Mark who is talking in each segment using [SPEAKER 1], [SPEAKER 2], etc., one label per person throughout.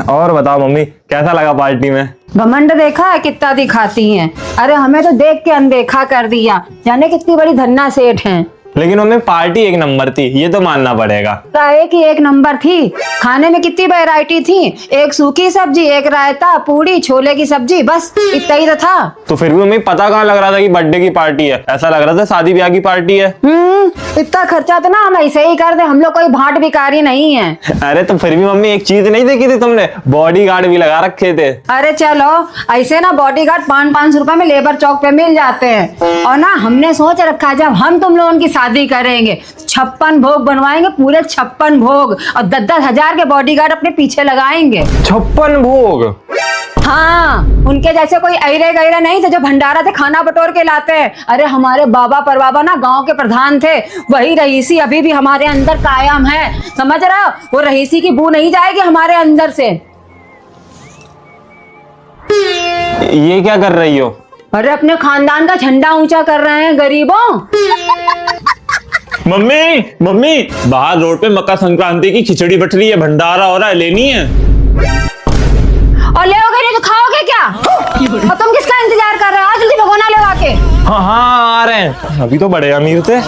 [SPEAKER 1] और बताओ मम्मी, कैसा लगा पार्टी में?
[SPEAKER 2] घमंड देखा है कितना दिखाती हैं। अरे हमें तो देख के अनदेखा कर दिया, जाने कितनी बड़ी धन्ना सेठ हैं।
[SPEAKER 1] लेकिन मम्मी पार्टी एक नंबर थी, ये तो मानना पड़ेगा।
[SPEAKER 2] चाय की एक नंबर थी, खाने में कितनी वैरायटी थी, एक सूखी सब्जी, एक रायता, पूड़ी, छोले की सब्जी, बस इतना ही तो था।
[SPEAKER 1] तो फिर भी मम्मी पता कहाँ लग रहा था कि बर्थडे की पार्टी है, ऐसा लग रहा था शादी ब्याह की पार्टी है।
[SPEAKER 2] इतना खर्चा तो ना हम ऐसे ही कर दे, हम लोग कोई भाट भिखारी नहीं है।
[SPEAKER 1] अरे तो फिर भी मम्मी एक चीज नहीं देखी थी तुमने, बॉडी गार्ड भी लगा रखे थे।
[SPEAKER 2] अरे चलो, ऐसे ना बॉडी गार्ड 500 रुपए में लेबर चौक पे मिल जाते हैं। और ना हमने सोच रखा जब हम तुम लोगों की शादी करेंगे 56 भोग बनवाएंगे, पूरे 56 भोग, और 10-10 हजार के बॉडीगार्ड अपने पीछे लगाएंगे।
[SPEAKER 1] 56 भोग?
[SPEAKER 2] हाँ, उनके जैसे कोई ऐरे गैरे नहीं थे जो भंडारा से खाना बटोर के लाते हैं। अरे हमारे बाबा परबाबा ना गांव के प्रधान थे, वही रईसी अभी भी हमारे अंदर कायम है, समझ रहे हो? वो रईसी की बू नहीं जाएगी हमारे अंदर से।
[SPEAKER 1] ये क्या कर रही हो?
[SPEAKER 2] अरे अपने खानदान का झंडा ऊंचा कर रहे हैं गरीबों।
[SPEAKER 1] मम्मी मम्मी, बाहर रोड पे मकर संक्रांति की खिचड़ी बट रही है, भंडारा हो रहा है, लेनी है?
[SPEAKER 2] और लेओगे नहीं तो खाओगे क्या? और तुम किसका इंतजार कर रहे हो? जल्दी भगोना ले आके।
[SPEAKER 1] हाँ हाँ आ रहे हैं, अभी तो बड़े अमीर थे।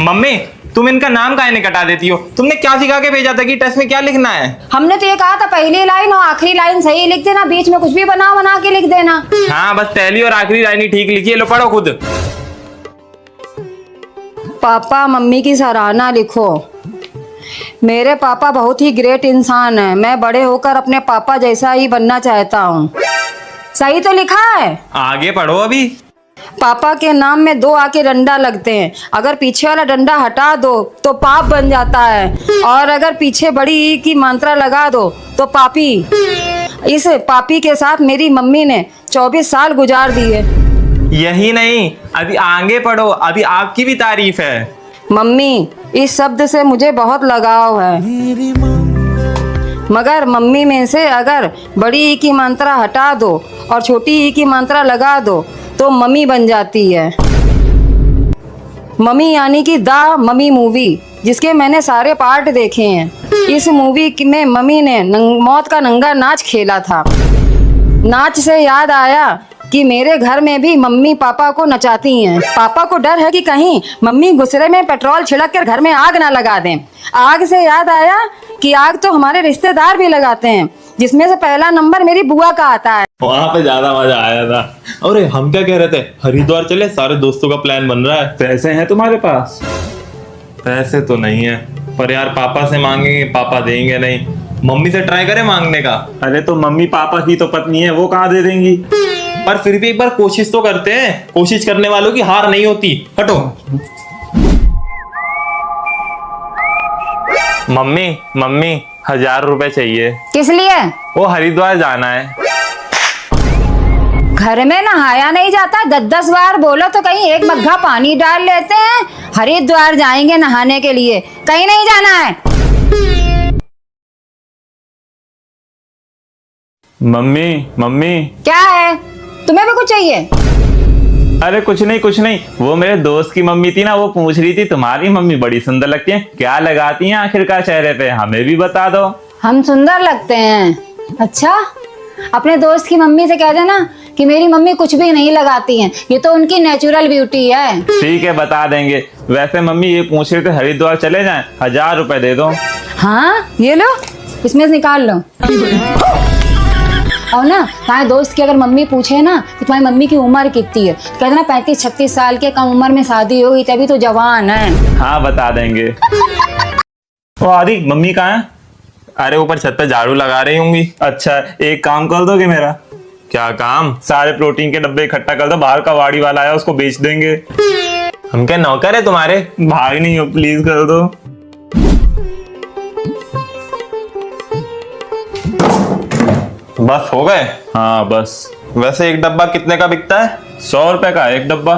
[SPEAKER 3] मम्मी तुम इनका नाम काहे नहीं कटा देती हो? तुमने क्या सिखा के भेजा था कि टेस्ट में क्या लिखना है?
[SPEAKER 2] हमने तो ये कहा था पहली लाइन और आखिरी लाइन सही लिख देना, बीच में कुछ भी बना के लिख देना।
[SPEAKER 3] हाँ बस पहली और आखिरी लाइन ही ठीक लिखी है, लो पढ़ो खुद।
[SPEAKER 2] पापा मम्मी की सराहना लिखो। मेरे पापा बहुत ही ग्रेट इंसान है, मैं बड़े होकर अपने पापा जैसा ही बनना चाहता हूँ। सही तो लिखा है।
[SPEAKER 3] आगे पढ़ो अभी।
[SPEAKER 2] पापा के नाम में 2 आके डंडा लगते हैं, अगर पीछे वाला डंडा हटा दो तो पाप बन जाता है, और अगर पीछे बड़ी ई की मात्रा लगा दो तो पापी। इस पापी के साथ मेरी मम्मी ने 24 साल गुजार दिए।
[SPEAKER 3] यही नहीं, अभी आगे पढ़ो, अभी आपकी भी तारीफ है।
[SPEAKER 2] मम्मी इस शब्द से मुझे बहुत लगाव है, मगर मम्मी में से अगर बड़ी ई की मात्रा हटा दो और छोटी ई की मात्रा लगा दो तो मम्मी बन जाती है। मम्मी यानी कि द मम्मी मूवी, जिसके मैंने सारे पार्ट देखे हैं। इस मूवी में मम्मी ने मौत का नंगा नाच खेला था। नाच से याद आया कि मेरे घर में भी मम्मी पापा को नचाती हैं। पापा को डर है कि कहीं मम्मी गुस्से में पेट्रोल छिड़क कर घर में आग ना लगा दें। आग से याद आया कि आग तो हमारे रिश्तेदार भी लगाते हैं, जिसमें से पहला नंबर मेरी बुआ का आता है।
[SPEAKER 3] वहाँ पे ज्यादा मजा आया था। अरे हम क्या कह रहे थे, हरिद्वार चले, सारे दोस्तों का प्लान बन रहा है। पैसे हैं तुम्हारे पास? पैसे तो नहीं है, पर यार पापा से मांगेंगे, पापा देंगे नहीं। मम्मी से ट्राई करें मांगने का।
[SPEAKER 1] अरे तो मम्मी पापा की तो पत्नी है, वो कहाँ दे देंगी?
[SPEAKER 3] पर फिर भी एक बार कोशिश तो करते हैं, कोशिश करने वालों की हार नहीं होती। हटो। मम्मी मम्मी 1000 रुपए चाहिए।
[SPEAKER 2] किस लिए?
[SPEAKER 3] वो हरिद्वार जाना है।
[SPEAKER 2] घर में नहाया नहीं जाता? 10-10 बार बोलो तो कहीं एक मग्घा पानी डाल लेते हैं। हरिद्वार जाएंगे नहाने के लिए, कहीं नहीं जाना है।
[SPEAKER 1] Mummy mummy.
[SPEAKER 2] क्या है, तुम्हें भी कुछ चाहिए?
[SPEAKER 1] अरे कुछ नहीं, वो मेरे दोस्त की मम्मी थी ना, वो पूछ रही थी तुम्हारी मम्मी बड़ी सुंदर लगती है, क्या लगाती हैं आखिरकार चेहरे पे, हमें भी बता दो।
[SPEAKER 2] हम सुंदर लगते हैं? अच्छा, अपने दोस्त की मम्मी से कह देना कि मेरी मम्मी कुछ भी नहीं लगाती हैं, ये तो उनकी नेचुरल ब्यूटी है।
[SPEAKER 1] ठीक है बता देंगे। वैसे मम्मी ये पूछ रहे थे हरिद्वार चले जाएं, 1000 रुपए दे दो।
[SPEAKER 2] हाँ ये लो, इसमें से निकाल लो। और ना तुम्हारे दोस्त की अगर मम्मी पूछे ना कि तुम्हारी मम्मी की उम्र कितनी है, कहते ना 35-36 साल के, कम उम्र में शादी होगी, तभी तो जवान है।
[SPEAKER 1] हाँ बता देंगे। ओ आदि, मम्मी कहाँ है?
[SPEAKER 3] अरे ऊपर छत पे झाड़ू लगा रही होंगी।
[SPEAKER 1] अच्छा एक काम कर दोगे मेरा?
[SPEAKER 3] क्या काम?
[SPEAKER 1] सारे प्रोटीन के डब्बे इकट्ठा कर दो, बाहर का वाड़ी वाला आया उसको बेच देंगे।
[SPEAKER 3] हम क्या नौकर है तुम्हारे?
[SPEAKER 1] भाई नहीं हो, प्लीज कर दो।
[SPEAKER 3] बस हो गए?
[SPEAKER 1] हाँ बस।
[SPEAKER 3] वैसे एक डब्बा कितने का बिकता है?
[SPEAKER 1] 100 रुपए का एक डब्बा।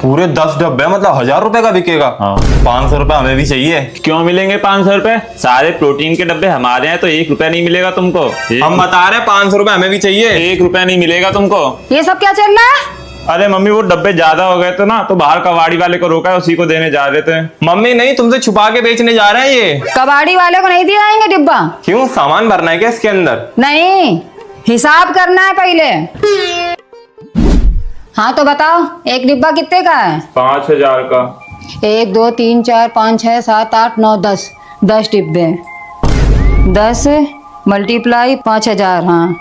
[SPEAKER 3] पूरे 10 डब्बे, मतलब 1000 रुपए का बिकेगा।
[SPEAKER 1] हाँ।
[SPEAKER 3] 500 रुपए हमें भी चाहिए।
[SPEAKER 1] क्यों मिलेंगे 500 रुपए? सारे प्रोटीन के डब्बे हमारे हैं तो 1 रुपया नहीं मिलेगा तुमको।
[SPEAKER 3] हम बता रहे 500 रुपए हमें भी चाहिए।
[SPEAKER 1] 1 रुपया नहीं मिलेगा तुमको।
[SPEAKER 2] ये सब क्या चल रहा है?
[SPEAKER 1] अरे मम्मी वो डब्बे ज्यादा हो गए थे ना, तो बाहर कबाड़ी वाले को रोका है, उसी को देने जा रहे थे।
[SPEAKER 3] मम्मी नहीं, तुमसे छुपा के बेचने जा रहे हैं ये।
[SPEAKER 2] कबाड़ी वाले को नहीं दिए जाएंगे डिब्बा?
[SPEAKER 3] क्यों, सामान भरना है क्या इसके अंदर?
[SPEAKER 2] नहीं, हिसाब करना है पहले। हाँ तो बताओ, एक डिब्बा कितने का है?
[SPEAKER 1] 5,000 का।
[SPEAKER 2] 1 2 3 4 5 6 7 8 9 10 10 डिब्बे। 10 मल्टीप्लाई 5,000, हाँ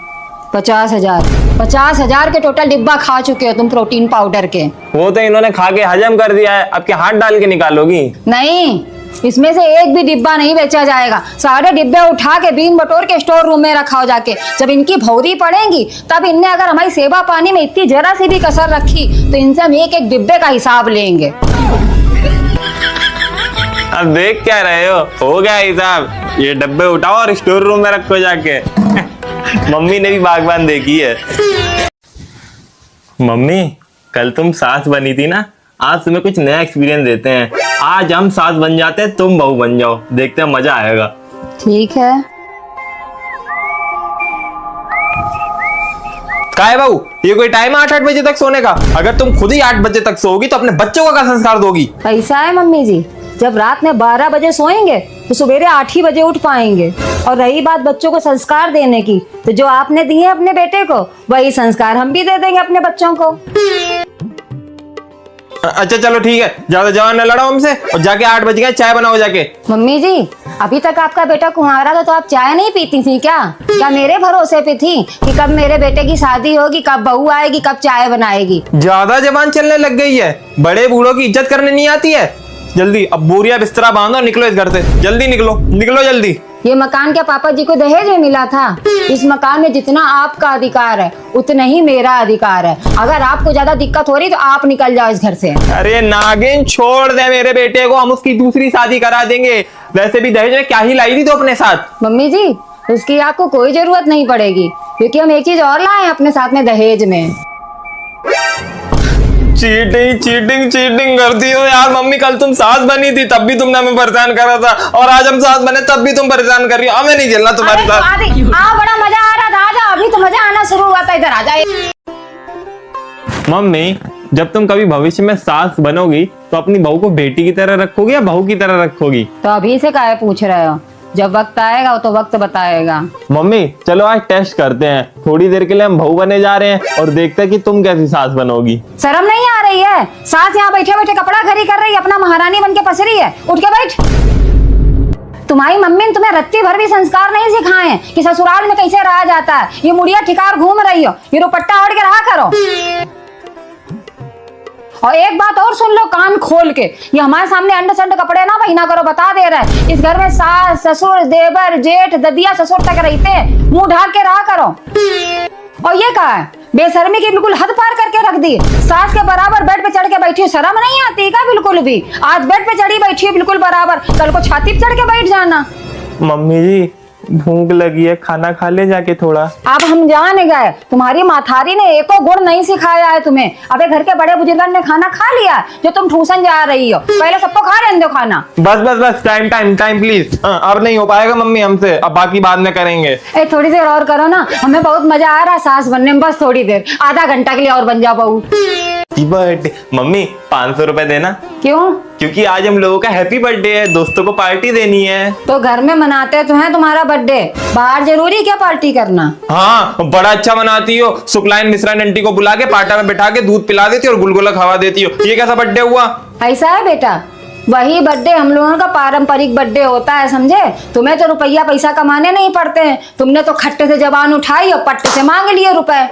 [SPEAKER 2] 50,000। 50,000 के टोटल डिब्बा खा चुके हो तुम प्रोटीन पाउडर के।
[SPEAKER 3] वो तो इन्होंने खा के हजम कर दिया है, अब क्या हाथ डाल के निकालोगी?
[SPEAKER 2] नहीं, इसमें से एक भी डिब्बा नहीं बेचा जाएगा। सारे डिब्बे उठा के बीन बटोर के स्टोर रूम में रखा हो जाके। जब इनकी भौरी पड़ेंगी तब इनने अगर हमारी सेवा पानी में इतनी जरा सी भी कसर रखी तो इनसे हम एक एक डिब्बे का हिसाब लेंगे।
[SPEAKER 3] अब देख क्या रहे हो गया हिसाब। ये डब्बे उठाओ और स्टोर रूम में रखो जाके। मम्मी ने भी बागबान देखी है। मम्मी, कल तुम सास बनी थी ना, आज तुम्हें कुछ नया एक्सपीरियंस देते हैं। आज हम सास बन जाते हैं, तुम बहू बन जाओ, देखते हैं मजा आएगा।
[SPEAKER 2] ठीक है।
[SPEAKER 3] क्या है बहू, ये कोई टाइम है 8-8 बजे तक सोने का? अगर तुम खुद ही 8 बजे तक सोओगी तो अपने बच्चों का क्या संस्कार दोगी?
[SPEAKER 2] ऐसा है मम्मी जी, जब रात में 12 बजे सोएंगे तो सवेरे 8 ही बजे उठ पाएंगे। और रही बात बच्चों को संस्कार देने की, तो जो आपने दिए अपने बेटे को वही संस्कार हम भी दे देंगे अपने बच्चों को।
[SPEAKER 3] अच्छा चलो ठीक है, ज्यादा जवान न लड़ो हमसे और जाके 8 बज गए, चाय बनाओ जाके।
[SPEAKER 2] मम्मी जी, अभी तक आपका बेटा कुंवारा था तो आप चाय नहीं पीती थी क्या मेरे भरोसे पे थी कि कब मेरे बेटे की शादी होगी, कब बहू आएगी, कब चाय बनाएगी?
[SPEAKER 3] ज्यादा जबान चलने लग गई है, बड़े बूढ़ों की इज्जत करने नहीं आती है। जल्दी अब बोरिया बिस्तरा बांधो, निकलो इस घर से, जल्दी निकलो निकलो जल्दी।
[SPEAKER 2] ये मकान क्या पापा जी को दहेज में मिला था? इस मकान में जितना आपका अधिकार है उतना ही मेरा अधिकार है। अगर आपको ज्यादा दिक्कत हो रही तो आप निकल जाओ इस घर से।
[SPEAKER 3] अरे नागिन, छोड़ दे मेरे बेटे को, हम उसकी दूसरी शादी करा देंगे। वैसे भी दहेज में क्या ही लाई थी तो अपने साथ।
[SPEAKER 2] मम्मी जी, उसकी आपको कोई जरूरत नहीं पड़ेगी, क्योंकि हम एक चीज और लाए हैं अपने साथ में दहेज में।
[SPEAKER 3] चीटिंग चीटिंग चीटिंग करती हो यार। मम्मी, कल तुम सास बनी थी तब भी तुमने हमें परेशान करा था, और आज हम सास बने तब भी तुम परेशान कर रही हो। हमें नहीं झेलना तुम्हारे साथ।
[SPEAKER 2] बड़ा मजा आ रहा था, आजा, अभी तो मजा आना शुरू हुआ था, इधर आ जाए।
[SPEAKER 3] मम्मी, जब तुम कभी भविष्य में सास बनोगी तो अपनी बहू को बेटी की तरह रखोगी या बहू की तरह रखोगी?
[SPEAKER 2] तो अभी से काहे पूछ रहे हो? जब वक्त आएगा वो तो वक्त बताएगा।
[SPEAKER 3] मम्मी चलो आज टेस्ट करते हैं, थोड़ी देर के लिए हम बहू बने जा रहे हैं और देखते हैं कि तुम कैसी सास बनोगी।
[SPEAKER 2] शर्म नहीं आ रही है? सास यहाँ बैठे बैठे कपड़ा खरी कर रही है, अपना महारानी बन के पसरी है। उठ के बैठ। तुम्हारी मम्मी ने तुम्हें रत्ती भर भी संस्कार नहीं सिखाए हैं कि ससुराल में कैसे रहा जाता है। ये मुड़िया ठिकार घूम रही हो, ये दुपट्टा ओढ़ के रहा करो। और एक बात और सुन लो कान खोल के, ये हमारे सामने अंड संड कपड़े ना पहना करो, बता दे रहा है। इस घर में सास ससुर देवर जेठ ददिया ससुर तक रहते हैं, मुंह ढाक के रहा करो। और ये कहा है, बेशर्मी की बिल्कुल हद पार करके रख दी। सास के बराबर बेड पे चढ़ के बैठी हो, शर्म नहीं आती क्या बिल्कुल भी? आज बेड पे चढ़ी बैठी है बिल्कुल बराबर, कल को छाती पे चढ़ के बैठ जाना।
[SPEAKER 3] मम्मी जी, भूख लगी है, खाना खा ले जाके थोड़ा।
[SPEAKER 2] अब हम जान गए, तुम्हारी माथारी ने एको गुण नहीं सिखाया है तुम्हें। अबे घर के बड़े बुजुर्गों ने खाना खा लिया जो तुम ठूसन जा रही हो। पहले सबको खा लेने दो खाना।
[SPEAKER 3] बस बस बस, टाइम टाइम टाइम प्लीज। अब नहीं हो पाएगा मम्मी हमसे, अब बाकी बाद में करेंगे।
[SPEAKER 2] थोड़ी देर और करो ना, हमें बहुत मजा आ रहा है सास बनने में। बस थोड़ी देर, आधा घंटा के लिए और बन जाओ बहू।
[SPEAKER 3] बर्थडे मम्मी, 500 रुपए देना।
[SPEAKER 2] क्यों?
[SPEAKER 3] क्योंकि आज हम लोगों का हैप्पी बर्थडे है, दोस्तों को पार्टी देनी है।
[SPEAKER 2] तो घर में मनाते तो हैं तुम्हारा बर्थडे, बाहर जरूरी क्या पार्टी करना?
[SPEAKER 3] हाँ, बड़ा अच्छा मनाती हो। सुकलाइन मिश्रा आंटी को बुला के पाटा में बैठा के दूध पिला देती हो और गुलगुला खवा देती हो। ये कैसा बर्थडे हुआ?
[SPEAKER 2] ऐसा है बेटा, वही बर्थडे हम लोगों का पारंपरिक बर्थडे होता है, समझे? तुम्हें तो रुपया पैसा कमाने नहीं पड़ते हैं। तुमने तो खट्टे से जबान उठाई और पट्टे से मांग लिए रुपए।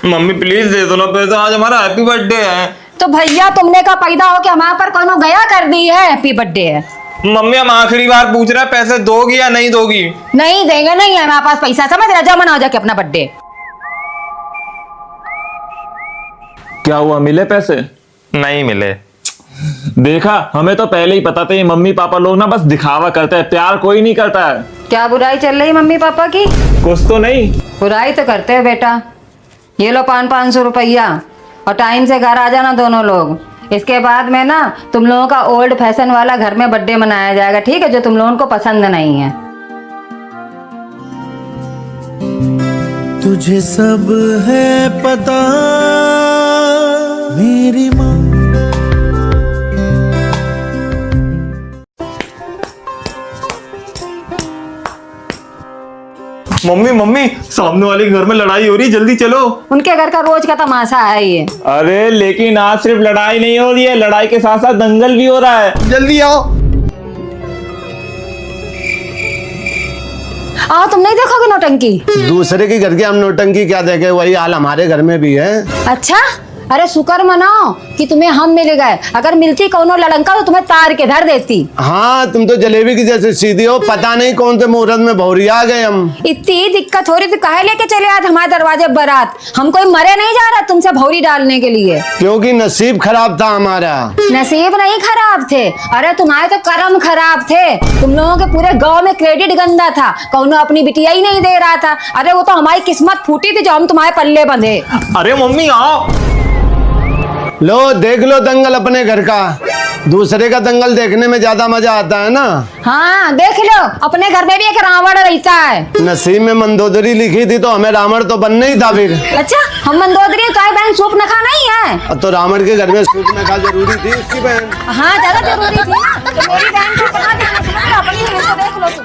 [SPEAKER 3] मम्मी प्लीज दे दो ना पैसा, आज हमारा हैप्पी बर्थडे है।
[SPEAKER 2] तो भैया तुमने का पैदा हो के हमारे पर कोनो गया कर दी है? हैप्पी बर्थडे है।
[SPEAKER 3] मम्मी, हम आखिरी बार पूछ रहे हैं, पैसे दोगी या नहीं दोगी?
[SPEAKER 2] नहीं देंगे, नहीं है हमारे पास पैसा, समझ रहा? जा मनाओ जाके अपना बर्थडे।
[SPEAKER 1] क्या हुआ, मिले पैसे?
[SPEAKER 3] नहीं मिले।
[SPEAKER 1] देखा, हमें तो पहले ही पता था ये मम्मी पापा लोग ना बस दिखावा करते हैं, प्यार कोई नहीं करता है।
[SPEAKER 2] क्या बुराई चल रही मम्मी पापा की?
[SPEAKER 1] कुछ तो नहीं।
[SPEAKER 2] बुराई तो करते हैं बेटा। ये लो 500 रुपया और टाइम से घर आ जाना दोनों लोग। इसके बाद में ना तुम लोगों का ओल्ड फैशन वाला घर में बर्थडे मनाया जाएगा, ठीक है? जो तुम लोगों को पसंद नहीं है।
[SPEAKER 4] तुझे सब है पता मेरी माँ।
[SPEAKER 3] मम्मी मम्मी, सामने वाले के घर में लड़ाई हो रही, जल्दी चलो।
[SPEAKER 2] उनके घर का रोज का तमाशा है ये।
[SPEAKER 1] अरे लेकिन आज सिर्फ लड़ाई नहीं हो रही है, लड़ाई के साथ साथ दंगल भी हो रहा है।
[SPEAKER 3] जल्दी आओ।
[SPEAKER 2] आओ, तुम नहीं देखोगे नौटंकी?
[SPEAKER 5] दूसरे के घर के हम नौटंकी क्या देखे, वही हाल हमारे घर में भी है।
[SPEAKER 2] अच्छा, अरे शुक्र मनाओ कि तुम्हें हम मिल गए। अगर मिलती कौनो लड़का तो तुम्हें तार के धर देती।
[SPEAKER 5] हाँ, तुम तो जलेबी की जैसे सीधी हो, पता नहीं कौन से मुहूर्त में भौरी आ गए हम।
[SPEAKER 2] इतनी दिक्कत हो रही थी, काहे लेके चले आज हमारे दरवाजे बारात? हम कोई मरे नहीं जा रहा तुमसे भौरी डालने के लिए।
[SPEAKER 5] क्योंकि नसीब खराब था हमारा।
[SPEAKER 2] नसीब नहीं खराब थे, अरे तुम्हारे तो कर्म खराब थे। तुम लोगों के पूरे गांव में क्रेडिट गंदा था, कौनो अपनी बिटिया ही नहीं दे रहा था। अरे वो तो हमारी किस्मत फूटी थी जो हम तुम्हारे पल्ले बंधे।
[SPEAKER 3] अरे मम्मी आओ।
[SPEAKER 5] लो देख लो दंगल अपने घर का, दूसरे का दंगल देखने में ज्यादा मजा आता है ना।
[SPEAKER 2] हाँ देख लो, अपने घर में भी एक रावण रहता है।
[SPEAKER 5] नसीब में मंदोदरी लिखी थी तो हमें रावण तो बनना ही था फिर।
[SPEAKER 2] अच्छा, हम मंदोदरी काय बहन सूप न खा नहीं है?
[SPEAKER 5] अब तो रावण के घर में सूप न खा जरूरी थी उसकी बहन।
[SPEAKER 2] हाँ ज्यादा जरूरी थी ना, तो मेरी बहन को बना देना, अपनी है तो देख लो।